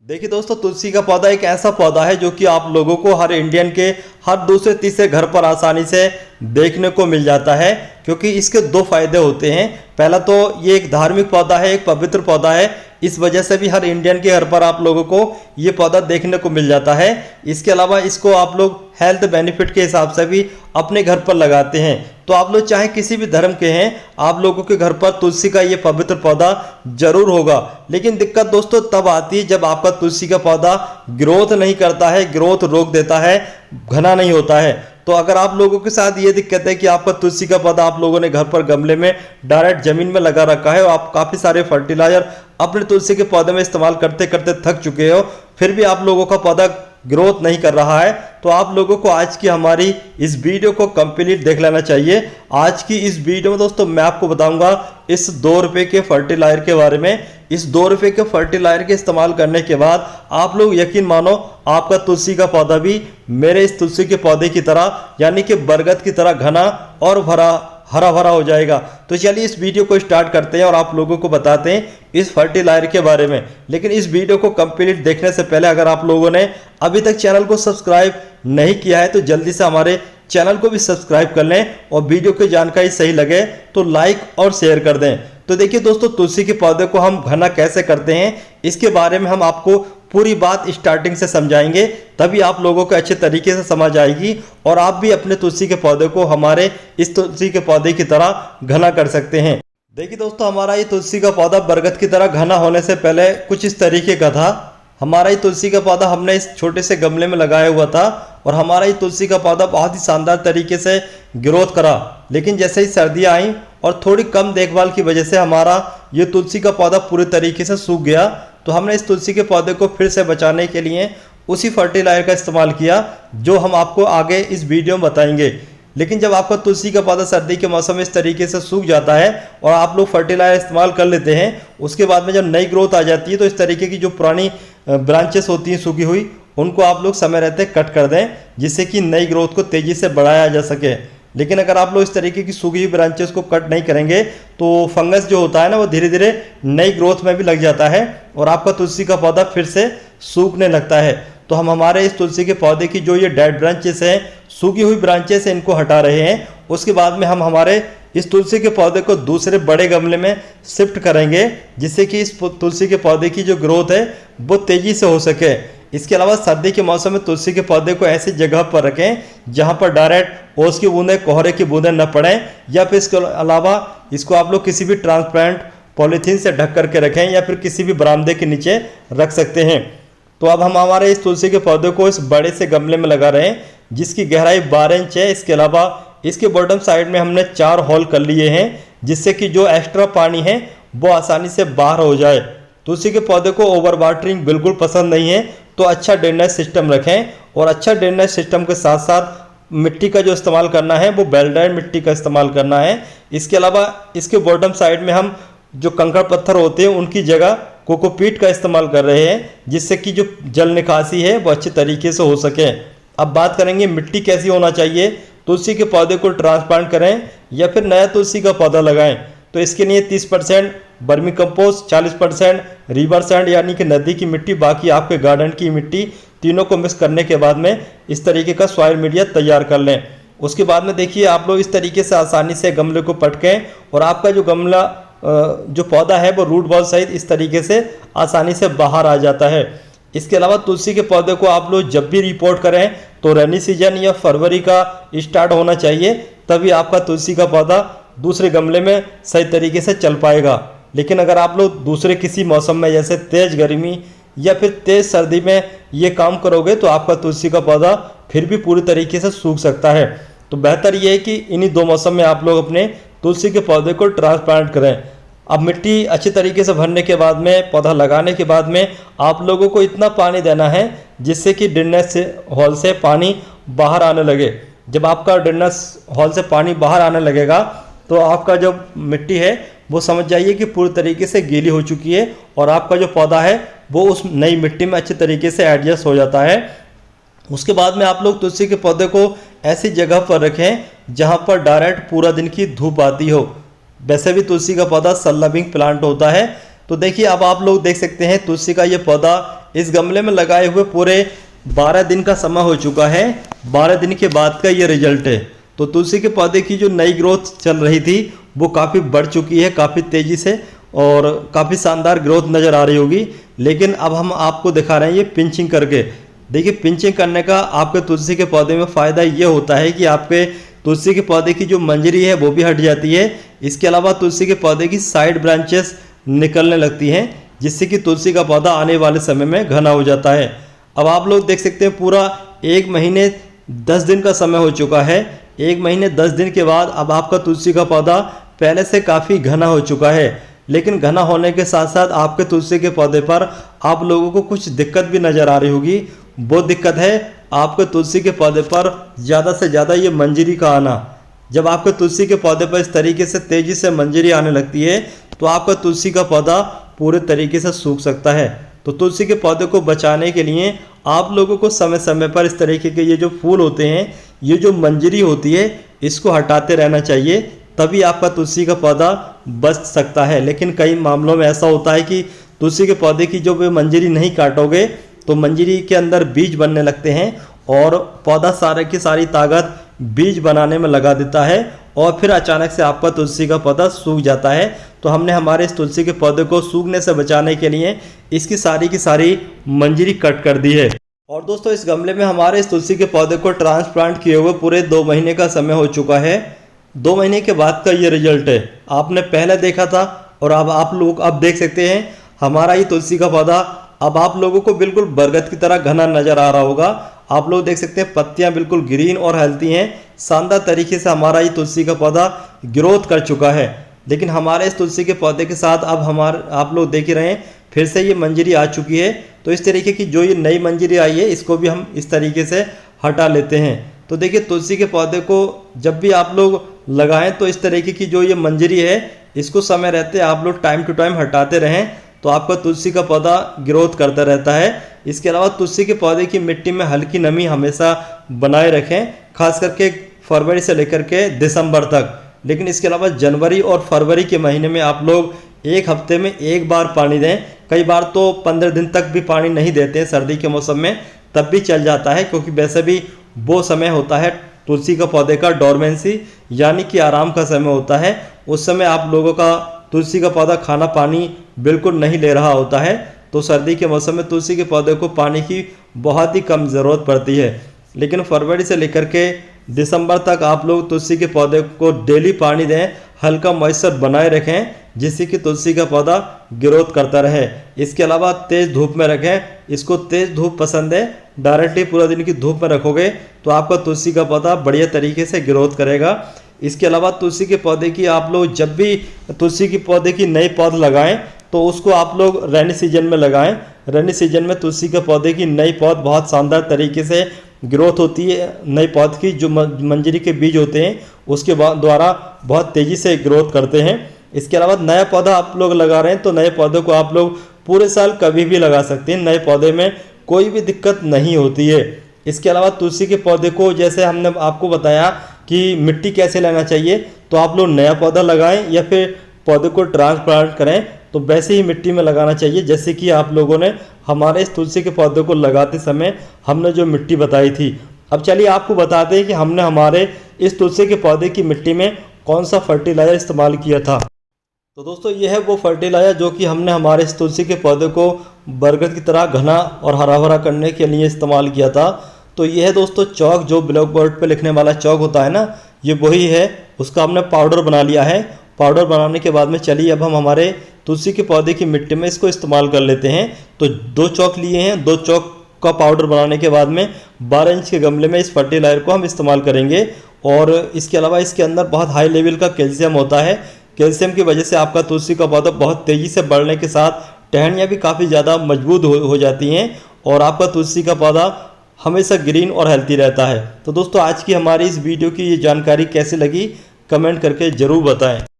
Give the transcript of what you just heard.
देखिए दोस्तों, तुलसी का पौधा एक ऐसा पौधा है जो कि आप लोगों को हर इंडियन के हर दूसरे तीसरे घर पर आसानी से देखने को मिल जाता है, क्योंकि इसके दो फायदे होते हैं। पहला तो ये एक धार्मिक पौधा है, एक पवित्र पौधा है। इस वजह से भी हर इंडियन के घर पर आप लोगों को ये पौधा देखने को मिल जाता है। इसके अलावा इसको आप लोग हेल्थ बेनिफिट के हिसाब से भी अपने घर पर लगाते हैं। तो आप लोग चाहे किसी भी धर्म के हैं, आप लोगों के घर पर तुलसी का ये पवित्र पौधा जरूर होगा। लेकिन दिक्कत दोस्तों तब आती है जब आपका तुलसी का पौधा ग्रोथ नहीं करता है, ग्रोथ रोक देता है, घना नहीं होता है। तो अगर आप लोगों के साथ ये दिक्कत है कि आपका तुलसी का पौधा आप लोगों ने घर पर गमले में डायरेक्ट जमीन में लगा रखा है और आप काफ़ी सारे फर्टिलाइजर अपने तुलसी के पौधे में इस्तेमाल करते करते थक चुके हो, फिर भी आप लोगों का पौधा ग्रोथ नहीं कर रहा है, तो आप लोगों को आज की हमारी इस वीडियो को कंप्लीट देख लेना चाहिए। आज की इस वीडियो में दोस्तों मैं आपको बताऊंगा इस 2 रुपये के फर्टिलाइजर के बारे में। इस 2 रुपये के फर्टिलाइजर के इस्तेमाल करने के बाद आप लोग यकीन मानो आपका तुलसी का पौधा भी मेरे इस तुलसी के पौधे की तरह यानी कि बरगद की तरह घना और हरा भरा हो जाएगा। तो चलिए इस वीडियो को स्टार्ट करते हैं और आप लोगों को बताते हैं इस फर्टिलाइजर के बारे में। लेकिन इस वीडियो को कंप्लीट देखने से पहले अगर आप लोगों ने अभी तक चैनल को सब्सक्राइब नहीं किया है तो जल्दी से हमारे चैनल को भी सब्सक्राइब कर लें और वीडियो की जानकारी सही लगे तो लाइक और शेयर कर दें। तो देखिए दोस्तों, तुलसी के पौधे को हम घना कैसे करते हैं इसके बारे में हम आपको पूरी बात स्टार्टिंग से समझाएंगे, तभी आप लोगों को अच्छे तरीके से समझ आएगी और आप भी अपने तुलसी के पौधे को हमारे इस तुलसी के पौधे की तरह घना कर सकते हैं। देखिए दोस्तों, हमारा ये तुलसी का पौधा बरगद की तरह घना होने से पहले कुछ इस तरीके का था। हमारा ये तुलसी का पौधा हमने इस छोटे से गमले में लगाया हुआ था और हमारा ये तुलसी का पौधा बहुत ही शानदार तरीके से ग्रोथ करा। लेकिन जैसे ही सर्दियाँ आई और थोड़ी कम देखभाल की वजह से हमारा ये तुलसी का पौधा पूरी तरीके से सूख गया। तो हमने इस तुलसी के पौधे को फिर से बचाने के लिए उसी फर्टिलाइजर का इस्तेमाल किया जो हम आपको आगे इस वीडियो में बताएंगे। लेकिन जब आपका तुलसी का पौधा सर्दी के मौसम में इस तरीके से सूख जाता है और आप लोग फर्टिलाइजर इस्तेमाल कर लेते हैं, उसके बाद में जब नई ग्रोथ आ जाती है तो इस तरीके की जो पुरानी ब्रांचेस होती हैं सूखी हुई, उनको आप लोग समय रहते कट कर दें जिससे कि नई ग्रोथ को तेज़ी से बढ़ाया जा सके। लेकिन अगर आप लोग इस तरीके की सूखी हुई ब्रांचेस को कट नहीं करेंगे तो फंगस जो होता है ना वो धीरे धीरे नई ग्रोथ में भी लग जाता है और आपका तुलसी का पौधा फिर से सूखने लगता है। तो हम हमारे इस तुलसी के पौधे की जो ये डेड ब्रांचेस हैं, सूखी हुई ब्रांचेस हैं, इनको हटा रहे हैं। उसके बाद में हम हमारे इस तुलसी के पौधे को दूसरे बड़े गमले में शिफ्ट करेंगे जिससे कि इस तुलसी के पौधे की जो ग्रोथ है वो तेज़ी से हो सके। इसके अलावा सर्दी के मौसम में तुलसी के पौधे को ऐसी जगह पर रखें जहां पर डायरेक्ट ओस की बूंदें, कोहरे की बूंदें न पड़ें, या फिर इसके अलावा इसको आप लोग किसी भी ट्रांसपेरेंट पॉलीथीन से ढक करके रखें या फिर किसी भी बरामदे के नीचे रख सकते हैं। तो अब हम हमारे इस तुलसी के पौधे को इस बड़े से गमले में लगा रहे हैं जिसकी गहराई 12 इंच है। इसके अलावा इसके बॉटम साइड में हमने 4 होल कर लिए हैं जिससे कि जो एक्स्ट्रा पानी है वो आसानी से बाहर हो जाए। तुलसी के पौधे को ओवर वाटरिंग बिल्कुल पसंद नहीं है, तो अच्छा ड्रेनेज सिस्टम रखें और अच्छा ड्रेनेज सिस्टम के साथ साथ मिट्टी का जो इस्तेमाल करना है वो बेल्डाइन मिट्टी का इस्तेमाल करना है। इसके अलावा इसके बॉटम साइड में हम जो कंकड़ पत्थर होते हैं उनकी जगह कोकोपीट का इस्तेमाल कर रहे हैं जिससे कि जो जल निकासी है वो अच्छे तरीके से हो सके। अब बात करेंगे मिट्टी कैसी होना चाहिए। तुलसी के पौधे को ट्रांसप्लांट करें या फिर नया तुलसी का पौधा लगाएं तो इसके लिए 30% वर्मी कंपोस्ट, 40% रिवर सैंड यानी कि नदी की मिट्टी, बाकी आपके गार्डन की मिट्टी, तीनों को मिक्स करने के बाद में इस तरीके का सॉइल मीडिया तैयार कर लें। उसके बाद में देखिए आप लोग इस तरीके से आसानी से गमले को पटकें और आपका जो गमला जो पौधा है वो रूट बॉल सहित इस तरीके से आसानी से बाहर आ जाता है। इसके अलावा तुलसी के पौधे को आप लोग जब भी रिपोर्ट करें तो रेनी सीजन या फरवरी का स्टार्ट होना चाहिए, तभी आपका तुलसी का पौधा दूसरे गमले में सही तरीके से चल पाएगा। लेकिन अगर आप लोग दूसरे किसी मौसम में जैसे तेज़ गर्मी या फिर तेज़ सर्दी में ये काम करोगे तो आपका तुलसी का पौधा फिर भी पूरी तरीके से सूख सकता है। तो बेहतर ये है कि इन्हीं 2 मौसम में आप लोग अपने तुलसी के पौधे को ट्रांसप्लांट करें। अब मिट्टी अच्छी तरीके से भरने के बाद में, पौधा लगाने के बाद में आप लोगों को इतना पानी देना है जिससे कि ड्रेनेज हॉल से पानी बाहर आने लगे। जब आपका ड्रेनेज हॉल से पानी बाहर आने लगेगा तो आपका जो मिट्टी है वो समझ जाइए कि पूरी तरीके से गीली हो चुकी है और आपका जो पौधा है वो उस नई मिट्टी में अच्छे तरीके से एडजस्ट हो जाता है। उसके बाद में आप लोग तुलसी के पौधे को ऐसी जगह पर रखें जहां पर डायरेक्ट पूरा दिन की धूप आती हो। वैसे भी तुलसी का पौधा सन लविंग प्लांट होता है। तो देखिए अब आप लोग देख सकते हैं तुलसी का ये पौधा इस गमले में लगाए हुए पूरे 12 दिन का समय हो चुका है। 12 दिन के बाद का ये रिजल्ट है। तो तुलसी के पौधे की जो नई ग्रोथ चल रही थी वो काफ़ी बढ़ चुकी है, काफ़ी तेज़ी से, और काफ़ी शानदार ग्रोथ नज़र आ रही होगी। लेकिन अब हम आपको दिखा रहे हैं ये पिंचिंग करके। देखिए, पिंचिंग करने का आपके तुलसी के पौधे में फ़ायदा ये होता है कि आपके तुलसी के पौधे की जो मंजरी है वो भी हट जाती है। इसके अलावा तुलसी के पौधे की साइड ब्रांचेस निकलने लगती हैं, जिससे कि तुलसी का पौधा आने वाले समय में घना हो जाता है। अब आप लोग देख सकते हैं पूरा 1 महीने 10 दिन का समय हो चुका है। 1 महीने 10 दिन के बाद अब आपका तुलसी का पौधा पहले से काफ़ी घना हो चुका है। लेकिन घना होने के साथ साथ आपके तुलसी के पौधे पर आप लोगों को कुछ दिक्कत भी नज़र आ रही होगी। वो दिक्कत है आपके तुलसी के पौधे पर ज़्यादा से ज़्यादा ये मंजरी का आना। जब आपके तुलसी के पौधे पर इस तरीके से तेज़ी से मंजरी आने लगती है तो आपका तुलसी का पौधा पूरे तरीके से सूख सकता है। तो तुलसी के पौधे को बचाने के लिए आप लोगों को समय समय पर इस तरीके के ये जो फूल होते हैं, ये जो मंजरी होती है, इसको हटाते रहना चाहिए, तभी आपका तुलसी का पौधा बच सकता है। लेकिन कई मामलों में ऐसा होता है कि तुलसी के पौधे की जो मंजरी नहीं काटोगे तो मंजरी के अंदर बीज बनने लगते हैं और पौधा सारे की सारी ताकत बीज बनाने में लगा देता है और फिर अचानक से आपका तुलसी का पौधा सूख जाता है। तो हमने हमारे इस तुलसी के पौधे को सूखने से बचाने के लिए इसकी सारी की सारी मंजरी कट कर दी है। और दोस्तों, इस गमले में हमारे इस तुलसी के पौधे को ट्रांसप्लांट किए हुए पूरे 2 महीने का समय हो चुका है। 2 महीने के बाद का ये रिजल्ट है। आपने पहले देखा था और अब आप लोग अब देख सकते हैं हमारा ये तुलसी का पौधा अब आप लोगों को बिल्कुल बरगद की तरह घना नज़र आ रहा होगा। आप लोग देख सकते हैं पत्तियां बिल्कुल ग्रीन और हेल्थी हैं। शानदार तरीके से हमारा ये तुलसी का पौधा ग्रोथ कर चुका है। लेकिन हमारे इस तुलसी के पौधे के साथ अब आप लोग देख ही रहे हैं फिर से ये मंजरी आ चुकी है। तो इस तरीके की जो ये नई मंजरी आई है इसको भी हम इस तरीके से हटा लेते हैं। तो देखिए, तुलसी के पौधे को जब भी आप लोग लगाएं तो इस तरीके की जो ये मंजरी है इसको समय रहते आप लोग टाइम टू टाइम हटाते रहें, तो आपका तुलसी का पौधा ग्रोथ करता रहता है। इसके अलावा तुलसी के पौधे की मिट्टी में हल्की नमी हमेशा बनाए रखें, खास करके फरवरी से लेकर के दिसंबर तक। लेकिन इसके अलावा जनवरी और फरवरी के महीने में आप लोग 1 हफ्ते में 1 बार पानी दें। कई बार तो 15 दिन तक भी पानी नहीं देते हैं सर्दी के मौसम में, तब भी चल जाता है, क्योंकि वैसे भी वो समय होता है तुलसी का पौधे का डोरमेंसी, यानी कि आराम का समय होता है। उस समय आप लोगों का तुलसी का पौधा खाना पानी बिल्कुल नहीं ले रहा होता है। तो सर्दी के मौसम में तुलसी के पौधे को पानी की बहुत ही कम ज़रूरत पड़ती है। लेकिन फरवरी से लेकर के दिसंबर तक आप लोग तुलसी के पौधे को डेली पानी दें, हल्का मॉइस्चर बनाए रखें, जिससे कि तुलसी का पौधा ग्रोथ करता रहे। इसके अलावा तेज़ धूप में रखें, इसको तेज़ धूप पसंद है। डायरेक्टली पूरा दिन की धूप में रखोगे तो आपका तुलसी का पौधा बढ़िया तरीके से ग्रोथ करेगा। इसके अलावा तुलसी के पौधे की आप लोग जब भी तुलसी के पौधे की नई पौध लगाएं तो उसको आप लोग रेनी सीजन में लगाएं। रेनी सीजन में तुलसी के पौधे की नई पौध बहुत शानदार तरीके से ग्रोथ होती है। नई पौध की जो मंजरी के बीज होते हैं उसके द्वारा बहुत तेज़ी से ग्रोथ करते हैं। इसके अलावा नया पौधा आप लोग लगा रहे हैं तो नए पौधे को आप लोग पूरे साल कभी भी लगा सकते हैं। नए पौधे में कोई भी दिक्कत नहीं होती है। इसके अलावा तुलसी के पौधे को जैसे हमने आपको बताया कि मिट्टी कैसे लेना चाहिए, तो आप लोग नया पौधा लगाएं या फिर पौधे को ट्रांसप्लांट करें तो वैसे ही मिट्टी में लगाना चाहिए, जैसे कि आप लोगों ने हमारे इस तुलसी के पौधे को लगाते समय हमने जो मिट्टी बताई थी। अब चलिए आपको बताते हैं कि हमने हमारे इस तुलसी के पौधे की मिट्टी में कौन सा फर्टिलाइज़र इस्तेमाल किया था। तो दोस्तों, ये है वो फर्टिलाइज़र जो कि हमने हमारे इस तुलसी के पौधे को बरगद की तरह घना और हरा भरा करने के लिए इस्तेमाल किया था। तो ये है दोस्तों चौक, जो ब्लैक बोर्ड पे लिखने वाला चौक होता है ना, ये वही है। उसका हमने पाउडर बना लिया है। पाउडर बनाने के बाद में चलिए अब हम हमारे तुलसी के पौधे की मिट्टी में इसको इस्तेमाल कर लेते हैं। तो 2 चौक लिए हैं। 2 चौक का पाउडर बनाने के बाद में 12 इंच के गमले में इस फर्टिलाइजर को हम इस्तेमाल करेंगे। और इसके अलावा इसके अंदर बहुत हाई लेवल का कैल्शियम होता है। कैल्शियम की वजह से आपका तुलसी का पौधा बहुत तेज़ी से बढ़ने के साथ टहनियाँ भी काफ़ी ज़्यादा मजबूत हो जाती हैं और आपका तुलसी का पौधा हमेशा ग्रीन और हेल्थी रहता है। तो दोस्तों, आज की हमारी इस वीडियो की ये जानकारी कैसी लगी कमेंट करके ज़रूर बताएं।